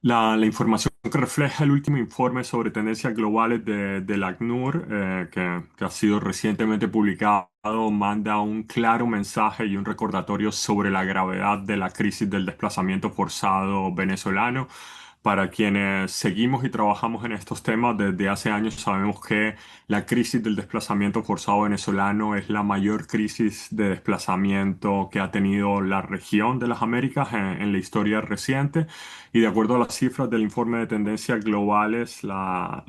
La información que refleja el último informe sobre tendencias globales del ACNUR, que ha sido recientemente publicado, manda un claro mensaje y un recordatorio sobre la gravedad de la crisis del desplazamiento forzado venezolano. Para quienes seguimos y trabajamos en estos temas desde hace años, sabemos que la crisis del desplazamiento forzado venezolano es la mayor crisis de desplazamiento que ha tenido la región de las Américas en la historia reciente. Y de acuerdo a las cifras del informe de tendencias globales, la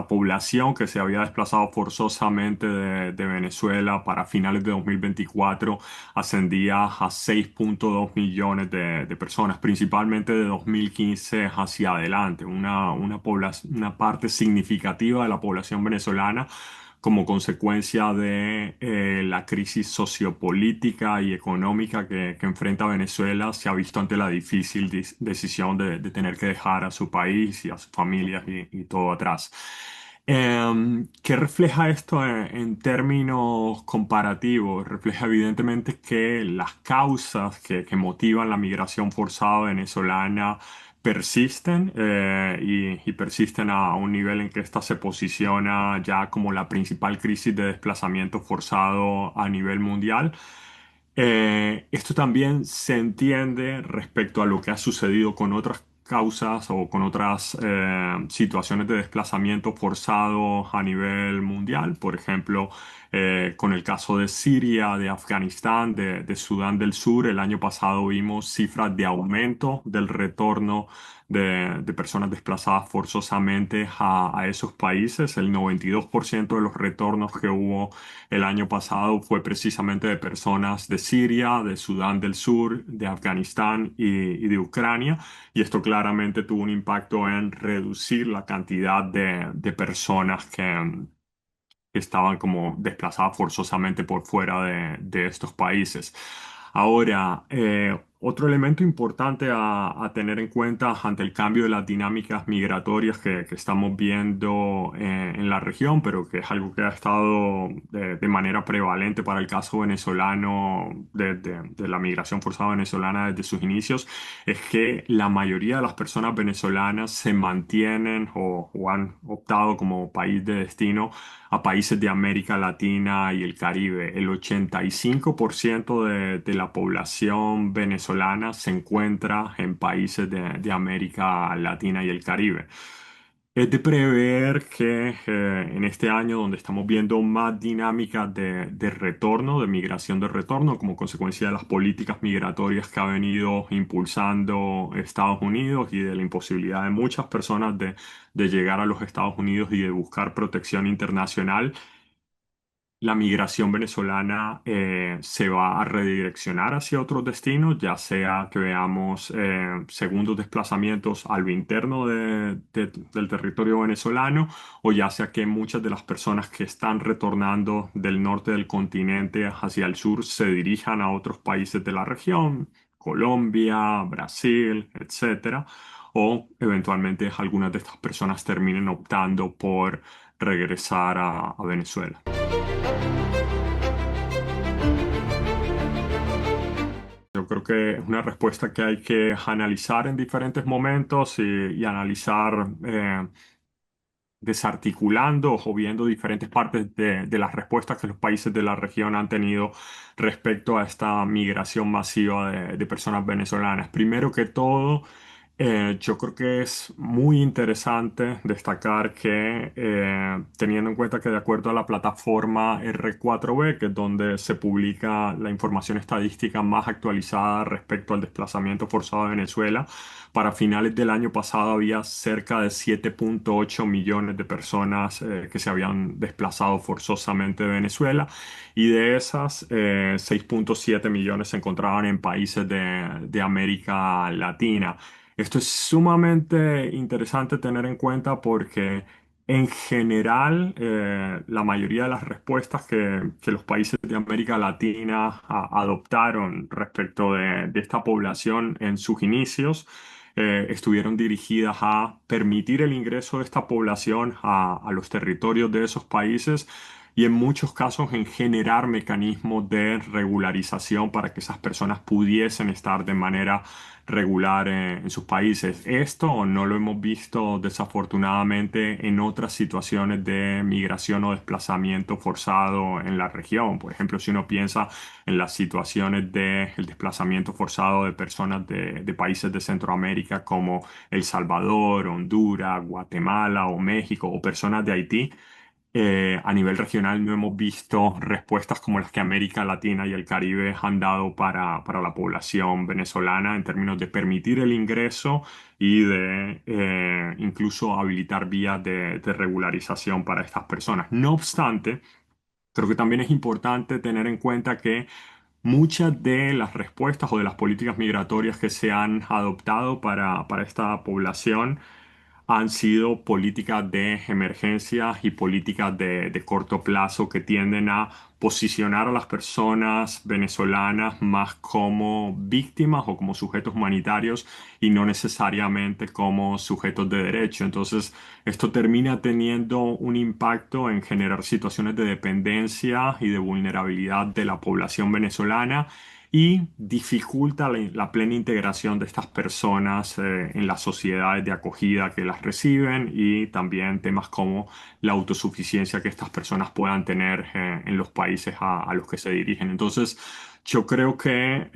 población que se había desplazado forzosamente de Venezuela para finales de 2024 ascendía a 6,2 millones de personas, principalmente de 2015 hacia adelante, una parte significativa de la población venezolana como consecuencia de la crisis sociopolítica y económica que enfrenta Venezuela, se ha visto ante la difícil decisión de tener que dejar a su país y a sus familias y todo atrás. ¿Qué refleja esto en términos comparativos? Refleja evidentemente que las causas que motivan la migración forzada venezolana persisten y persisten a un nivel en que esta se posiciona ya como la principal crisis de desplazamiento forzado a nivel mundial. Esto también se entiende respecto a lo que ha sucedido con otras causas o con otras situaciones de desplazamiento forzado a nivel mundial. Por ejemplo, con el caso de Siria, de Afganistán, de Sudán del Sur, el año pasado vimos cifras de aumento del retorno de personas desplazadas forzosamente a esos países. El 92% de los retornos que hubo el año pasado fue precisamente de personas de Siria, de Sudán del Sur, de Afganistán y de Ucrania. Y esto claramente tuvo un impacto en reducir la cantidad de personas que estaban como desplazadas forzosamente por fuera de estos países. Ahora, otro elemento importante a tener en cuenta ante el cambio de las dinámicas migratorias que estamos viendo en la región, pero que es algo que ha estado de manera prevalente para el caso venezolano, de la migración forzada venezolana desde sus inicios, es que la mayoría de las personas venezolanas se mantienen o han optado como país de destino a países de América Latina y el Caribe. El 85% de la población venezolana se encuentra en países de América Latina y el Caribe. Es de prever que en este año, donde estamos viendo más dinámicas de retorno, de migración de retorno, como consecuencia de las políticas migratorias que ha venido impulsando Estados Unidos y de la imposibilidad de muchas personas de llegar a los Estados Unidos y de buscar protección internacional, la migración venezolana se va a redireccionar hacia otros destinos, ya sea que veamos segundos desplazamientos a lo interno del territorio venezolano, o ya sea que muchas de las personas que están retornando del norte del continente hacia el sur se dirijan a otros países de la región, Colombia, Brasil, etcétera, o eventualmente algunas de estas personas terminen optando por regresar a Venezuela. Yo creo que es una respuesta que hay que analizar en diferentes momentos y analizar desarticulando o viendo diferentes partes de las respuestas que los países de la región han tenido respecto a esta migración masiva de personas venezolanas. Primero que todo, yo creo que es muy interesante destacar que, teniendo en cuenta que de acuerdo a la plataforma R4B, que es donde se publica la información estadística más actualizada respecto al desplazamiento forzado de Venezuela, para finales del año pasado había cerca de 7,8 millones de personas que se habían desplazado forzosamente de Venezuela, y de esas 6,7 millones se encontraban en países de América Latina. Esto es sumamente interesante tener en cuenta porque en general la mayoría de las respuestas que los países de América Latina adoptaron respecto de esta población en sus inicios estuvieron dirigidas a permitir el ingreso de esta población a los territorios de esos países y en muchos casos en generar mecanismos de regularización para que esas personas pudiesen estar de manera regular en sus países. Esto no lo hemos visto desafortunadamente en otras situaciones de migración o desplazamiento forzado en la región. Por ejemplo, si uno piensa en las situaciones del desplazamiento forzado de personas de países de Centroamérica como El Salvador, Honduras, Guatemala o México o personas de Haití, a nivel regional no hemos visto respuestas como las que América Latina y el Caribe han dado para la población venezolana en términos de permitir el ingreso y de incluso habilitar vías de regularización para estas personas. No obstante, creo que también es importante tener en cuenta que muchas de las respuestas o de las políticas migratorias que se han adoptado para esta población han sido políticas de emergencia y políticas de corto plazo que tienden a posicionar a las personas venezolanas más como víctimas o como sujetos humanitarios y no necesariamente como sujetos de derecho. Entonces, esto termina teniendo un impacto en generar situaciones de dependencia y de vulnerabilidad de la población venezolana y dificulta la plena integración de estas personas en las sociedades de acogida que las reciben y también temas como la autosuficiencia que estas personas puedan tener en los países a los que se dirigen. Entonces, yo creo que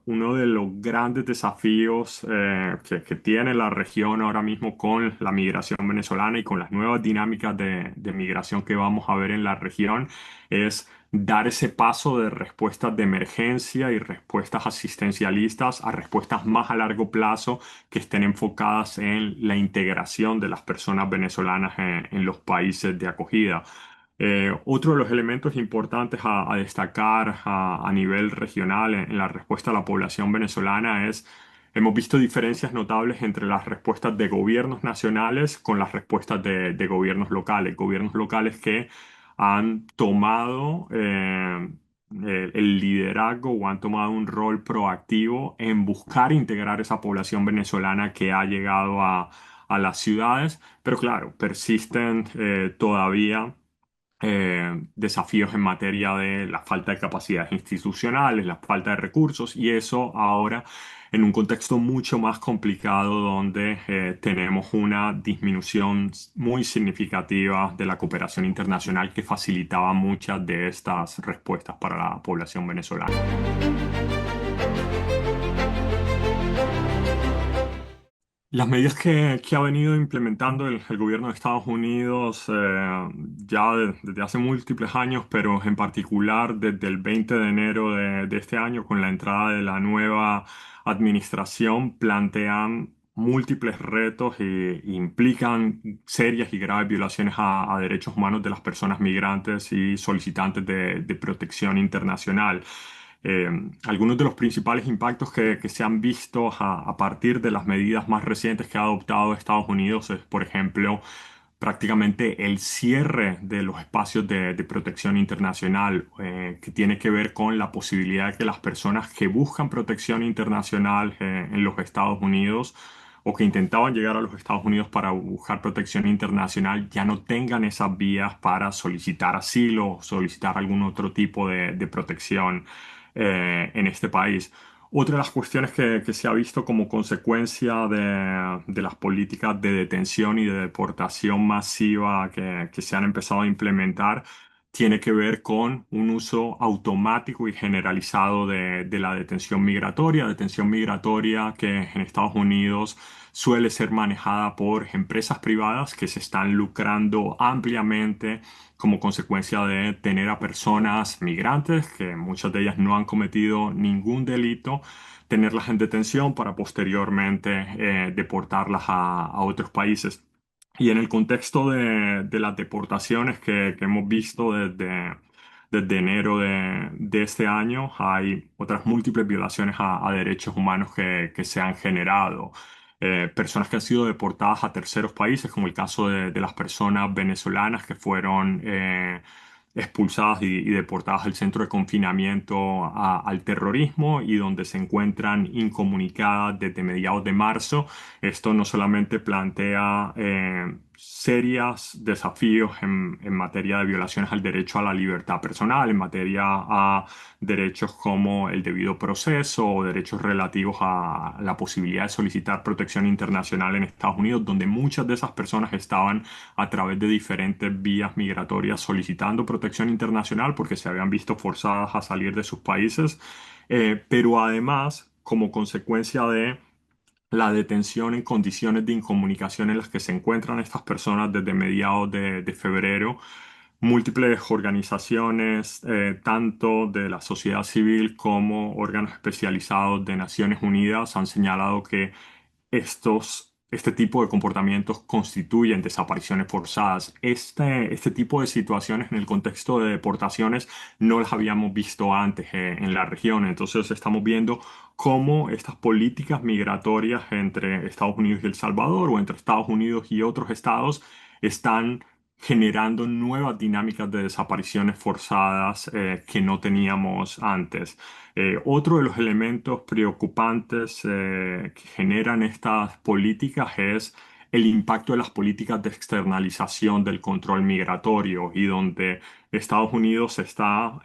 uno de los grandes desafíos que tiene la región ahora mismo con la migración venezolana y con las nuevas dinámicas de migración que vamos a ver en la región es dar ese paso de respuestas de emergencia y respuestas asistencialistas a respuestas más a largo plazo que estén enfocadas en la integración de las personas venezolanas en los países de acogida. Otro de los elementos importantes a destacar a nivel regional en la respuesta a la población venezolana es, hemos visto diferencias notables entre las respuestas de gobiernos nacionales con las respuestas de gobiernos locales que han tomado el liderazgo o han tomado un rol proactivo en buscar integrar esa población venezolana que ha llegado a las ciudades, pero claro, persisten todavía desafíos en materia de la falta de capacidades institucionales, la falta de recursos y eso ahora en un contexto mucho más complicado donde tenemos una disminución muy significativa de la cooperación internacional que facilitaba muchas de estas respuestas para la población venezolana. Las medidas que ha venido implementando el gobierno de Estados Unidos desde hace múltiples años, pero en particular desde el 20 de enero de este año, con la entrada de la nueva administración, plantean múltiples retos e implican serias y graves violaciones a derechos humanos de las personas migrantes y solicitantes de protección internacional. Eh, Algunos de los principales impactos que se han visto a partir de las medidas más recientes que ha adoptado Estados Unidos es, por ejemplo, prácticamente el cierre de los espacios de protección internacional, que tiene que ver con la posibilidad de que las personas que buscan protección internacional en los Estados Unidos o que intentaban llegar a los Estados Unidos para buscar protección internacional ya no tengan esas vías para solicitar asilo o solicitar algún otro tipo de protección en este país. Otra de las cuestiones que se ha visto como consecuencia de las políticas de detención y de deportación masiva que se han empezado a implementar tiene que ver con un uso automático y generalizado de la detención migratoria que en Estados Unidos suele ser manejada por empresas privadas que se están lucrando ampliamente como consecuencia de tener a personas migrantes, que muchas de ellas no han cometido ningún delito, tenerlas en detención para posteriormente deportarlas a otros países. Y en el contexto de las deportaciones que hemos visto desde enero de este año, hay otras múltiples violaciones a derechos humanos que se han generado. Personas que han sido deportadas a terceros países, como el caso de las personas venezolanas que fueron expulsadas y deportadas al centro de confinamiento al terrorismo y donde se encuentran incomunicadas desde mediados de marzo. Esto no solamente plantea serios desafíos en materia de violaciones al derecho a la libertad personal, en materia a derechos como el debido proceso o derechos relativos a la posibilidad de solicitar protección internacional en Estados Unidos, donde muchas de esas personas estaban a través de diferentes vías migratorias solicitando protección internacional porque se habían visto forzadas a salir de sus países. Pero además, como consecuencia de la detención en condiciones de incomunicación en las que se encuentran estas personas desde mediados de febrero. Múltiples organizaciones, tanto de la sociedad civil como órganos especializados de Naciones Unidas, han señalado que este tipo de comportamientos constituyen desapariciones forzadas. Este tipo de situaciones en el contexto de deportaciones no las habíamos visto antes, en la región. Entonces estamos viendo cómo estas políticas migratorias entre Estados Unidos y El Salvador o entre Estados Unidos y otros estados están generando nuevas dinámicas de desapariciones forzadas, que no teníamos antes. Otro de los elementos preocupantes, que generan estas políticas es el impacto de las políticas de externalización del control migratorio y donde Estados Unidos está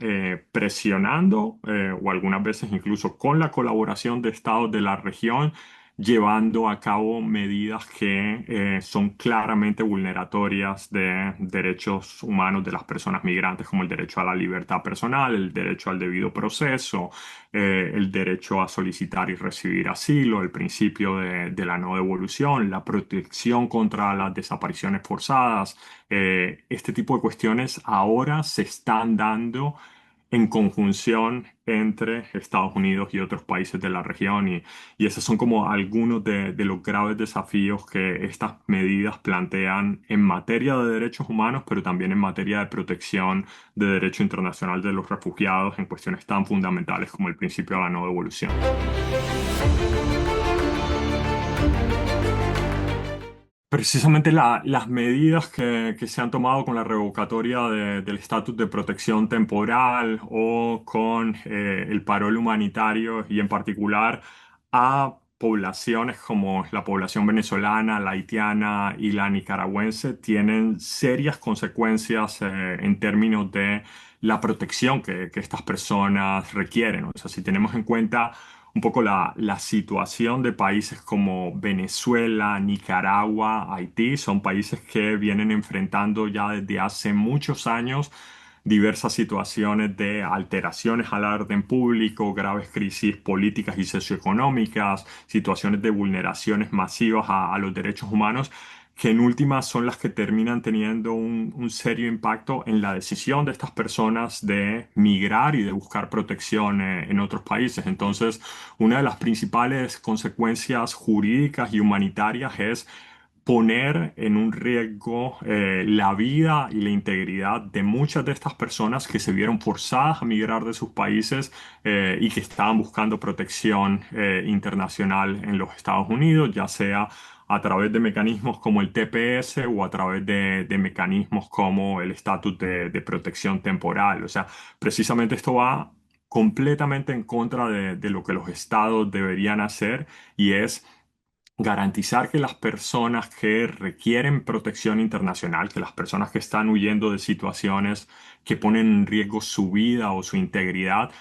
presionando, o algunas veces incluso con la colaboración de estados de la región, llevando a cabo medidas que son claramente vulneratorias de derechos humanos de las personas migrantes, como el derecho a la libertad personal, el derecho al debido proceso, el derecho a solicitar y recibir asilo, el principio de la no devolución, la protección contra las desapariciones forzadas. Este tipo de cuestiones ahora se están dando en conjunción entre Estados Unidos y otros países de la región y esos son como algunos de los graves desafíos que estas medidas plantean en materia de derechos humanos, pero también en materia de protección de derecho internacional de los refugiados en cuestiones tan fundamentales como el principio de la no devolución. Precisamente las medidas que se han tomado con la revocatoria del estatus de protección temporal o con el parol humanitario y en particular a poblaciones como la población venezolana, la haitiana y la nicaragüense tienen serias consecuencias en términos de la protección que estas personas requieren. O sea, si tenemos en cuenta un poco la situación de países como Venezuela, Nicaragua, Haití. Son países que vienen enfrentando ya desde hace muchos años diversas situaciones de alteraciones al orden público, graves crisis políticas y socioeconómicas, situaciones de vulneraciones masivas a los derechos humanos, que en últimas son las que terminan teniendo un serio impacto en la decisión de estas personas de migrar y de buscar protección en otros países. Entonces, una de las principales consecuencias jurídicas y humanitarias es poner en un riesgo la vida y la integridad de muchas de estas personas que se vieron forzadas a migrar de sus países, y que estaban buscando protección internacional en los Estados Unidos, ya sea a través de mecanismos como el TPS o a través de mecanismos como el estatus de protección temporal. O sea, precisamente esto va completamente en contra de lo que los estados deberían hacer y es garantizar que las personas que requieren protección internacional, que las personas que están huyendo de situaciones que ponen en riesgo su vida o su integridad,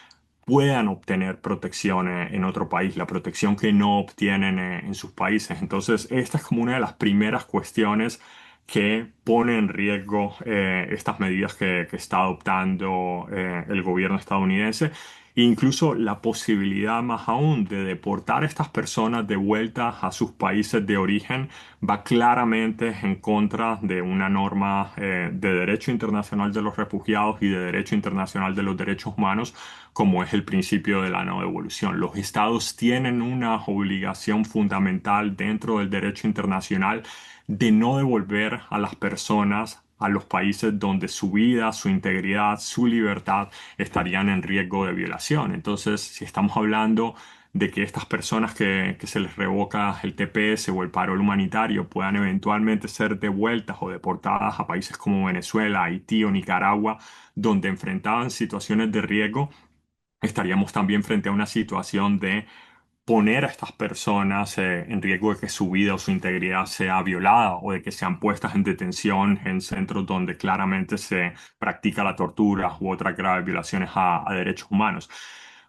puedan obtener protección en otro país, la protección que no obtienen en sus países. Entonces, esta es como una de las primeras cuestiones que pone en riesgo estas medidas que está adoptando el gobierno estadounidense. Incluso la posibilidad más aún de deportar a estas personas de vuelta a sus países de origen va claramente en contra de una norma de derecho internacional de los refugiados y de derecho internacional de los derechos humanos, como es el principio de la no devolución. Los estados tienen una obligación fundamental dentro del derecho internacional de no devolver a las personas a los países donde su vida, su integridad, su libertad estarían en riesgo de violación. Entonces, si estamos hablando de que estas personas que se les revoca el TPS o el parol humanitario puedan eventualmente ser devueltas o deportadas a países como Venezuela, Haití o Nicaragua, donde enfrentaban situaciones de riesgo, estaríamos también frente a una situación de poner a estas personas en riesgo de que su vida o su integridad sea violada o de que sean puestas en detención en centros donde claramente se practica la tortura u otras graves violaciones a derechos humanos.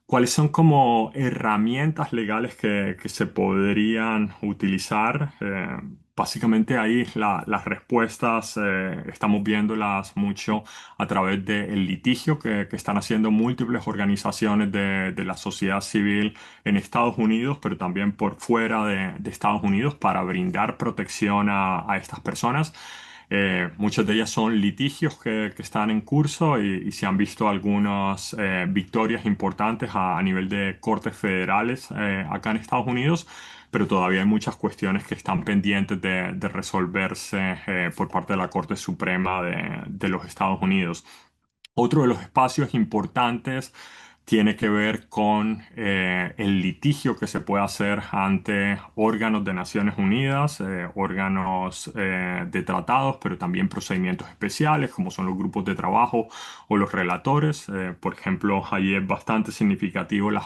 ¿Cuáles son como herramientas legales que se podrían utilizar? Básicamente ahí las respuestas estamos viéndolas mucho a través del litigio que están haciendo múltiples organizaciones de la sociedad civil en Estados Unidos, pero también por fuera de Estados Unidos para brindar protección a estas personas. Muchas de ellas son litigios que están en curso y se han visto algunas victorias importantes a nivel de cortes federales acá en Estados Unidos, pero todavía hay muchas cuestiones que están pendientes de resolverse por parte de la Corte Suprema de los Estados Unidos. Otro de los espacios importantes tiene que ver con el litigio que se puede hacer ante órganos de Naciones Unidas, órganos de tratados, pero también procedimientos especiales como son los grupos de trabajo o los relatores. Por ejemplo, ahí es bastante significativo las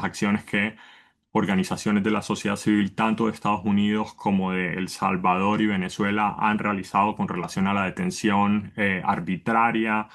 acciones que organizaciones de la sociedad civil, tanto de Estados Unidos como de El Salvador y Venezuela, han realizado con relación a la detención arbitraria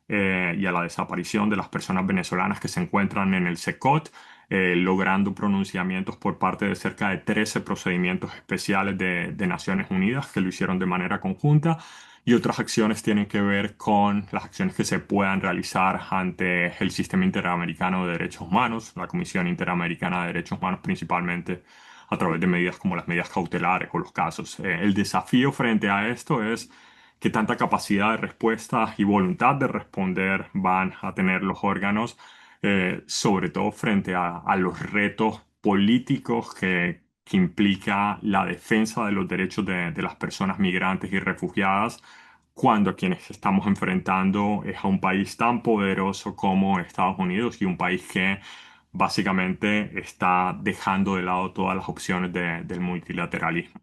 y a la desaparición de las personas venezolanas que se encuentran en el SECOT, logrando pronunciamientos por parte de cerca de 13 procedimientos especiales de Naciones Unidas que lo hicieron de manera conjunta. Y otras acciones tienen que ver con las acciones que se puedan realizar ante el Sistema Interamericano de Derechos Humanos, la Comisión Interamericana de Derechos Humanos principalmente, a través de medidas como las medidas cautelares o los casos. El desafío frente a esto es qué tanta capacidad de respuesta y voluntad de responder van a tener los órganos, sobre todo frente a los retos políticos que implica la defensa de los derechos de las personas migrantes y refugiadas, cuando a quienes estamos enfrentando es a un país tan poderoso como Estados Unidos y un país que básicamente está dejando de lado todas las opciones del multilateralismo.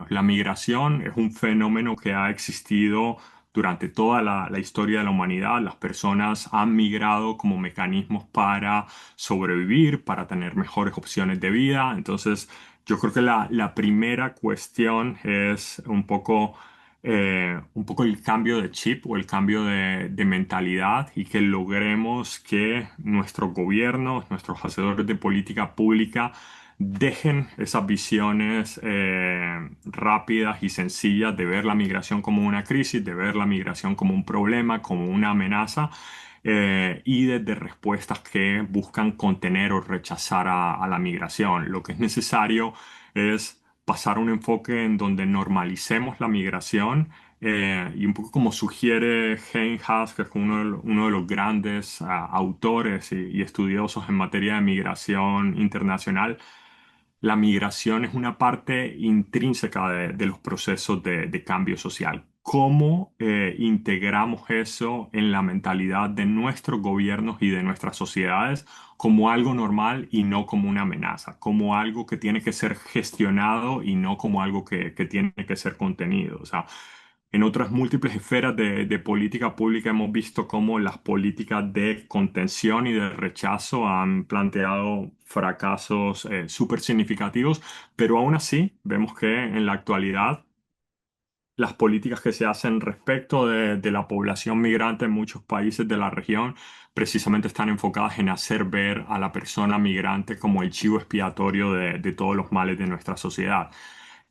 La migración es un fenómeno que ha existido durante toda la historia de la humanidad. Las personas han migrado como mecanismos para sobrevivir, para tener mejores opciones de vida. Entonces, yo creo que la primera cuestión es un poco el cambio de chip o el cambio de mentalidad y que logremos que nuestros gobiernos, nuestros hacedores de política pública, dejen esas visiones rápidas y sencillas de ver la migración como una crisis, de ver la migración como un problema, como una amenaza, y desde respuestas que buscan contener o rechazar a la migración. Lo que es necesario es pasar a un enfoque en donde normalicemos la migración. Y un poco como sugiere Hein Haas, que es uno de los grandes autores y estudiosos en materia de migración internacional, la migración es una parte intrínseca de los procesos de cambio social. ¿Cómo integramos eso en la mentalidad de nuestros gobiernos y de nuestras sociedades como algo normal y no como una amenaza, como algo que tiene que ser gestionado y no como algo que tiene que ser contenido? O sea, en otras múltiples esferas de política pública hemos visto cómo las políticas de contención y de rechazo han planteado fracasos súper significativos, pero aún así vemos que en la actualidad las políticas que se hacen respecto de la población migrante en muchos países de la región precisamente están enfocadas en hacer ver a la persona migrante como el chivo expiatorio de todos los males de nuestra sociedad.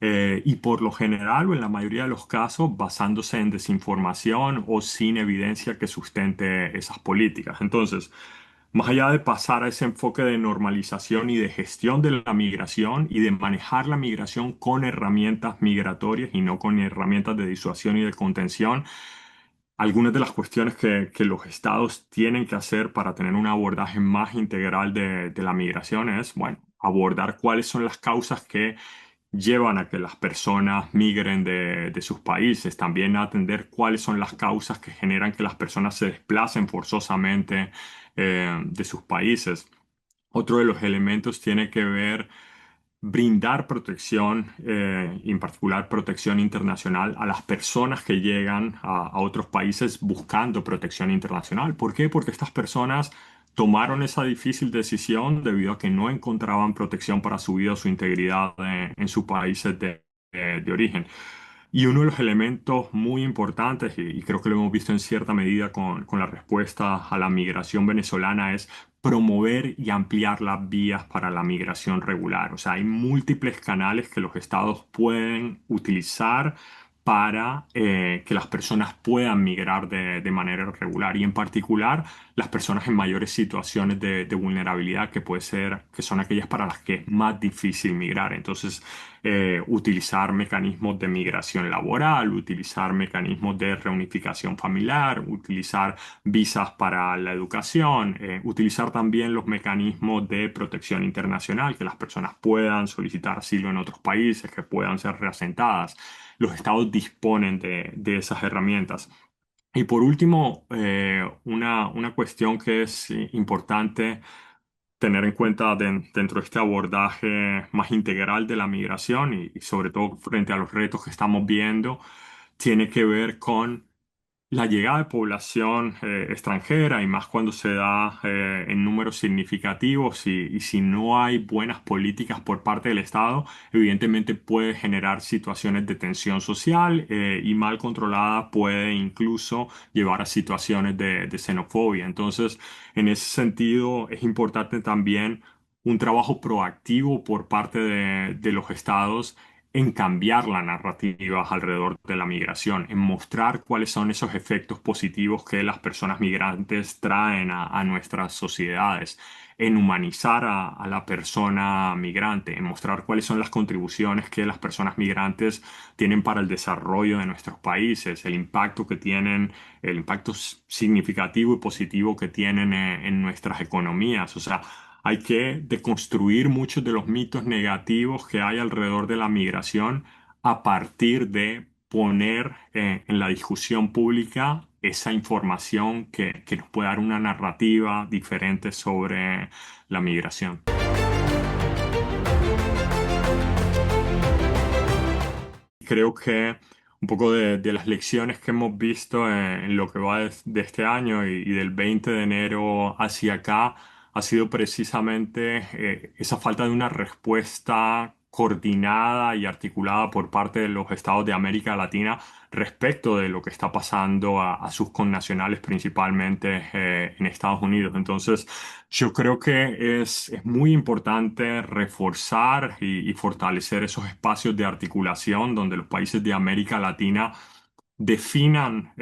Y por lo general, o en la mayoría de los casos, basándose en desinformación o sin evidencia que sustente esas políticas. Entonces, más allá de pasar a ese enfoque de normalización y de gestión de la migración y de manejar la migración con herramientas migratorias y no con herramientas de disuasión y de contención, algunas de las cuestiones que los estados tienen que hacer para tener un abordaje más integral de la migración es, bueno, abordar cuáles son las causas que llevan a que las personas migren de sus países, también atender cuáles son las causas que generan que las personas se desplacen forzosamente de sus países. Otro de los elementos tiene que ver brindar protección, en particular protección internacional, a las personas que llegan a otros países buscando protección internacional. ¿Por qué? Porque estas personas tomaron esa difícil decisión debido a que no encontraban protección para su vida o su integridad en sus países de origen. Y uno de los elementos muy importantes, y creo que lo hemos visto en cierta medida con la respuesta a la migración venezolana, es promover y ampliar las vías para la migración regular. O sea, hay múltiples canales que los estados pueden utilizar para que las personas puedan migrar de manera regular y en particular las personas en mayores situaciones de vulnerabilidad que puede ser, que son aquellas para las que es más difícil migrar. Entonces, utilizar mecanismos de migración laboral, utilizar mecanismos de reunificación familiar, utilizar visas para la educación, utilizar también los mecanismos de protección internacional, que las personas puedan solicitar asilo en otros países, que puedan ser reasentadas. Los estados disponen de esas herramientas. Y por último, una cuestión que es importante tener en cuenta dentro de este abordaje más integral de la migración y sobre todo frente a los retos que estamos viendo, tiene que ver con la llegada de población extranjera y más cuando se da en números significativos y si no hay buenas políticas por parte del Estado, evidentemente puede generar situaciones de tensión social y mal controlada puede incluso llevar a situaciones de xenofobia. Entonces, en ese sentido, es importante también un trabajo proactivo por parte de los estados en cambiar la narrativa alrededor de la migración, en mostrar cuáles son esos efectos positivos que las personas migrantes traen a nuestras sociedades, en humanizar a la persona migrante, en mostrar cuáles son las contribuciones que las personas migrantes tienen para el desarrollo de nuestros países, el impacto que tienen, el impacto significativo y positivo que tienen en nuestras economías. O sea, hay que deconstruir muchos de los mitos negativos que hay alrededor de la migración a partir de poner en la discusión pública esa información que nos puede dar una narrativa diferente sobre la migración. Creo que un poco de las lecciones que hemos visto en lo que va de este año y del 20 de enero hacia acá ha sido precisamente esa falta de una respuesta coordinada y articulada por parte de los estados de América Latina respecto de lo que está pasando a sus connacionales, principalmente en Estados Unidos. Entonces, yo creo que es muy importante reforzar y fortalecer esos espacios de articulación donde los países de América Latina definan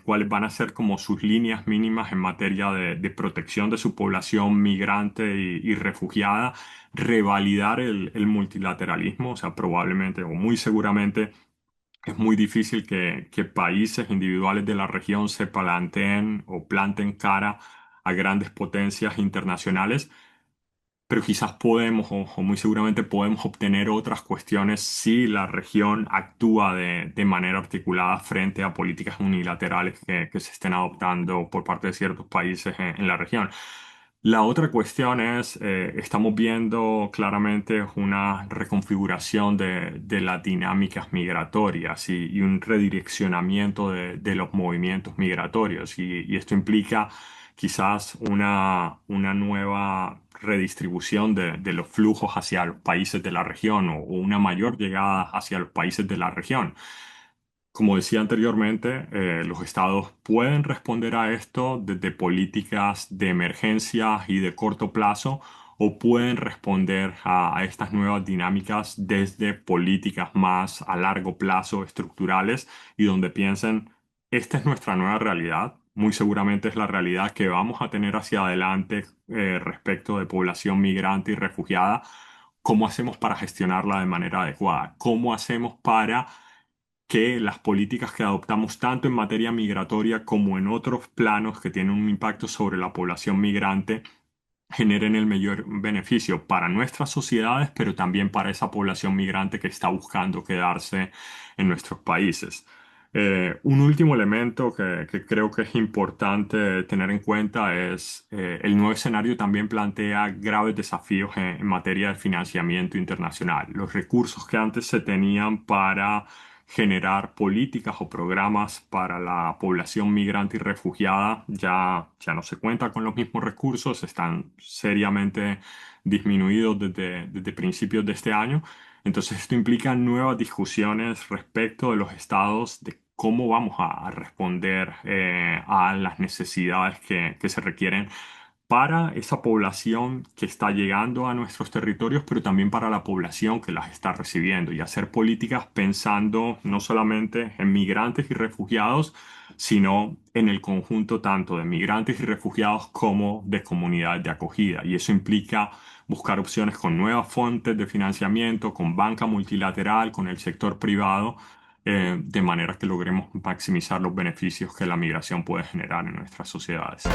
cuáles van a ser como sus líneas mínimas en materia de protección de su población migrante y refugiada, revalidar el multilateralismo, o sea, probablemente o muy seguramente es muy difícil que países individuales de la región se planteen o planten cara a grandes potencias internacionales, pero quizás podemos o muy seguramente podemos obtener otras cuestiones si la región actúa de manera articulada frente a políticas unilaterales que se estén adoptando por parte de ciertos países en la región. La otra cuestión es, estamos viendo claramente una reconfiguración de las dinámicas migratorias y un redireccionamiento de los movimientos migratorios y esto implica quizás una nueva redistribución de los flujos hacia los países de la región o una mayor llegada hacia los países de la región. Como decía anteriormente, los estados pueden responder a esto desde políticas de emergencia y de corto plazo o pueden responder a estas nuevas dinámicas desde políticas más a largo plazo, estructurales, y donde piensen, esta es nuestra nueva realidad, muy seguramente es la realidad que vamos a tener hacia adelante respecto de población migrante y refugiada. ¿Cómo hacemos para gestionarla de manera adecuada? ¿Cómo hacemos para que las políticas que adoptamos tanto en materia migratoria como en otros planos que tienen un impacto sobre la población migrante generen el mayor beneficio para nuestras sociedades, pero también para esa población migrante que está buscando quedarse en nuestros países? Un último elemento que creo que es importante tener en cuenta es el nuevo escenario también plantea graves desafíos en materia de financiamiento internacional. Los recursos que antes se tenían para generar políticas o programas para la población migrante y refugiada ya no se cuenta con los mismos recursos, están seriamente disminuidos desde principios de este año. Entonces esto implica nuevas discusiones respecto de los estados de cómo vamos a responder a las necesidades que se requieren para esa población que está llegando a nuestros territorios, pero también para la población que las está recibiendo y hacer políticas pensando no solamente en migrantes y refugiados, sino en el conjunto tanto de migrantes y refugiados como de comunidades de acogida. Y eso implica buscar opciones con nuevas fuentes de financiamiento, con banca multilateral, con el sector privado, de manera que logremos maximizar los beneficios que la migración puede generar en nuestras sociedades.